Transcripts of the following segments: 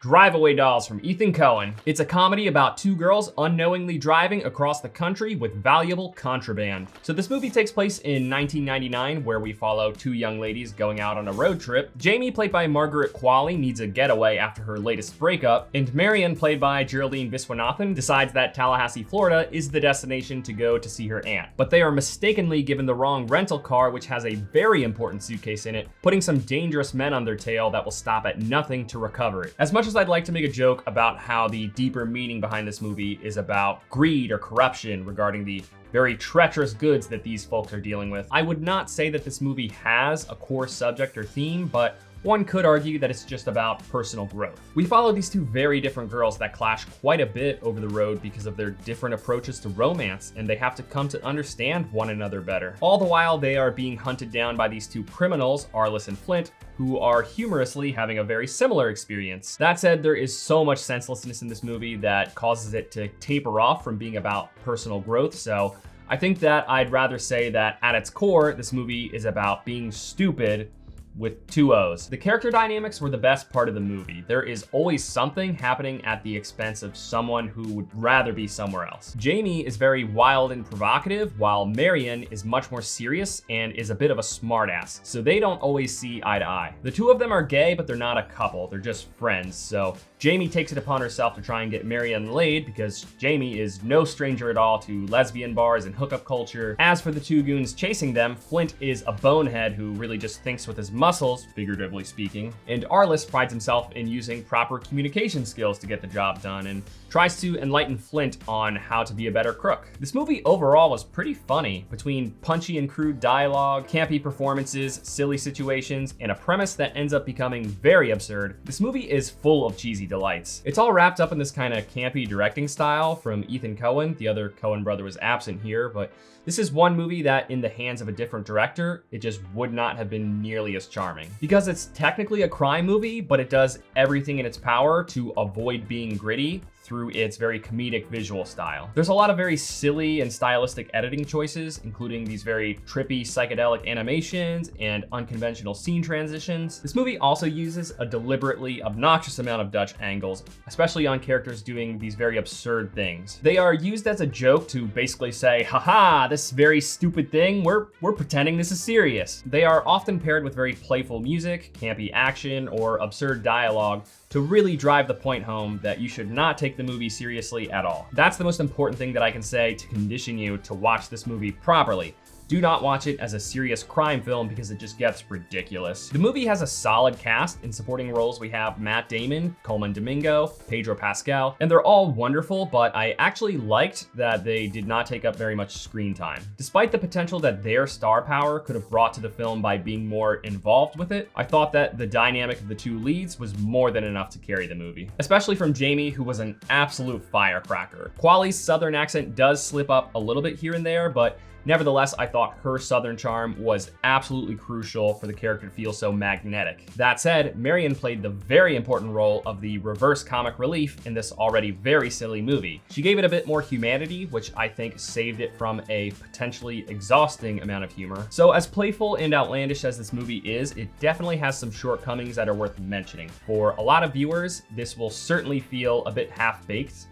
Drive Away Dolls from Ethan Coen. It's a comedy about two girls unknowingly driving across the country with valuable contraband. So this movie takes place in 1999, where we follow two young ladies going out on a road trip. Jamie, played by Margaret Qualley, needs a getaway after her latest breakup, and Marion, played by Geraldine Viswanathan, decides that Tallahassee, Florida is the destination to go to see her aunt. But they are mistakenly given the wrong rental car, which has a very important suitcase in it, putting some dangerous men on their tail that will stop at nothing to recover it. As much as I'd like to make a joke about how the deeper meaning behind this movie is about greed or corruption regarding the very treacherous goods that these folks are dealing with, I would not say that this movie has a core subject or theme, but one could argue that it's just about personal growth. We follow these two very different girls that clash quite a bit over the road because of their different approaches to romance, and they have to come to understand one another better. All the while, they are being hunted down by these two criminals, Arliss and Flint, who are humorously having a very similar experience. That said, there is so much senselessness in this movie that causes it to taper off from being about personal growth, so I think that I'd rather say that at its core, this movie is about being stupid with two O's. The character dynamics were the best part of the movie. There is always something happening at the expense of someone who would rather be somewhere else. Jamie is very wild and provocative, while Marion is much more serious and is a bit of a smartass, so they don't always see eye to eye. The two of them are gay, but they're not a couple, they're just friends, so Jamie takes it upon herself to try and get Marion laid because Jamie is no stranger at all to lesbian bars and hookup culture. As for the two goons chasing them, Flint is a bonehead who really just thinks with his muscles, figuratively speaking, and Arliss prides himself in using proper communication skills to get the job done and tries to enlighten Flint on how to be a better crook. This movie overall was pretty funny, between punchy and crude dialogue, campy performances, silly situations, and a premise that ends up becoming very absurd. This movie is full of cheesy delights. It's all wrapped up in this kind of campy directing style from Ethan Coen. The other Coen brother was absent here, but this is one movie that in the hands of a different director, it just would not have been nearly as charming. Because it's technically a crime movie, but it does everything in its power to avoid being gritty through its very comedic visual style. There's a lot of very silly and stylistic editing choices, including these very trippy psychedelic animations and unconventional scene transitions. This movie also uses a deliberately obnoxious amount of Dutch angles, especially on characters doing these very absurd things. They are used as a joke to basically say, haha, this very stupid thing, we're pretending this is serious. They are often paired with very playful music, campy action, or absurd dialogue to really drive the point home that you should not take the movie seriously at all. That's the most important thing that I can say to condition you to watch this movie properly. Do not watch it as a serious crime film because it just gets ridiculous. The movie has a solid cast. In supporting roles, we have Matt Damon, Coleman Domingo, Pedro Pascal, and they're all wonderful, but I actually liked that they did not take up very much screen time. Despite the potential that their star power could have brought to the film by being more involved with it, I thought that the dynamic of the two leads was more than enough to carry the movie. Especially from Jamie, who was an absolute firecracker. Qualley's southern accent does slip up a little bit here and there, but nevertheless, I thought her southern charm was absolutely crucial for the character to feel so magnetic. That said, Marion played the very important role of the reverse comic relief in this already very silly movie. She gave it a bit more humanity, which I think saved it from a potentially exhausting amount of humor. So as playful and outlandish as this movie is, it definitely has some shortcomings that are worth mentioning. For a lot of viewers, this will certainly feel a bit half-baked,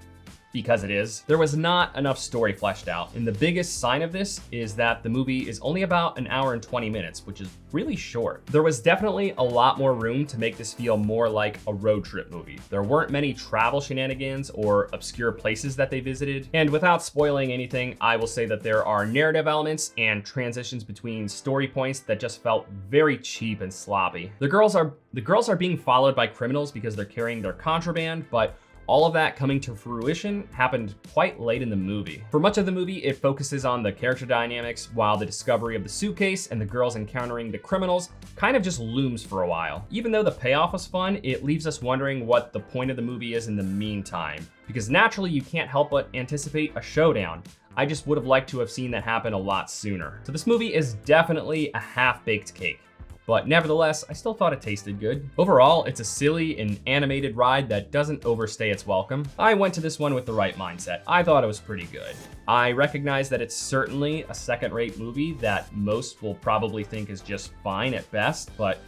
because it is. There was not enough story fleshed out, and the biggest sign of this is that the movie is only about an hour and 20 minutes, which is really short. There was definitely a lot more room to make this feel more like a road trip movie. There weren't many travel shenanigans or obscure places that they visited, and without spoiling anything, I will say that there are narrative elements and transitions between story points that just felt very cheap and sloppy. The girls are being followed by criminals because they're carrying their contraband, but all of that coming to fruition happened quite late in the movie. For much of the movie, it focuses on the character dynamics, while the discovery of the suitcase and the girls encountering the criminals kind of just looms for a while. Even though the payoff was fun, it leaves us wondering what the point of the movie is in the meantime, because naturally you can't help but anticipate a showdown. I just would have liked to have seen that happen a lot sooner. So this movie is definitely a half-baked cake. But nevertheless, I still thought it tasted good. Overall, it's a silly and animated ride that doesn't overstay its welcome. I went to this one with the right mindset. I thought it was pretty good. I recognize that it's certainly a second-rate movie that most will probably think is just fine at best, but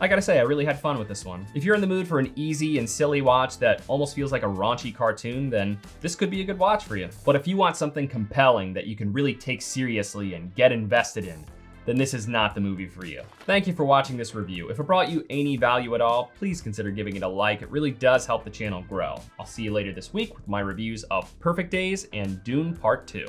I gotta say, I really had fun with this one. If you're in the mood for an easy and silly watch that almost feels like a raunchy cartoon, then this could be a good watch for you. But if you want something compelling that you can really take seriously and get invested in, then this is not the movie for you. Thank you for watching this review. If it brought you any value at all, please consider giving it a like. It really does help the channel grow. I'll see you later this week with my reviews of Perfect Days and Dune Part 2.